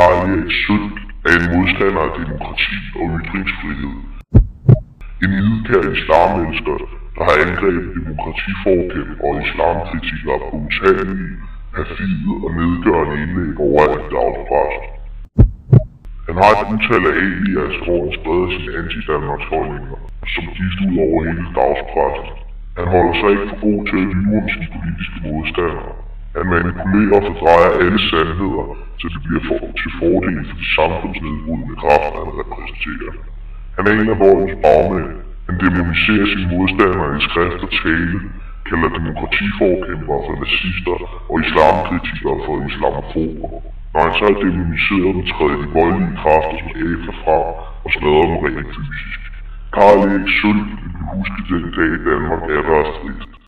Karl Erik Sønck er en modstander af demokrati og ytringsfrihed. En nidkær islamelsker, der har angrebet demokratiforkæmpere og islamkritikere på utallige, perfide og nedgørende indlæg overalt i dagspressen. Han har et utal af alias, hvor han spreder sine anti-Danmarks holdninger, som gives ud over hele dagspressen. Han holder sig ikke for god til at lyve om sine politiske modstandere. Han manipulerer og fordrejer alle sandheder, så det bliver til fordel for de samfundsnedbrydende kræfter, han repræsenterer. Han er en af voldens bagmænd. Han demoniserer sine modstandere i skrift og tale, kalder demokratiforkæmpere for nazister og islamkritikere for islamofober. Når han så er demoniseret, dem træder de voldelige kræfter som æbler fra og smadrer dem rent fysisk. Karl Erik Sønck vil blive husket den dag i Danmark er der trist.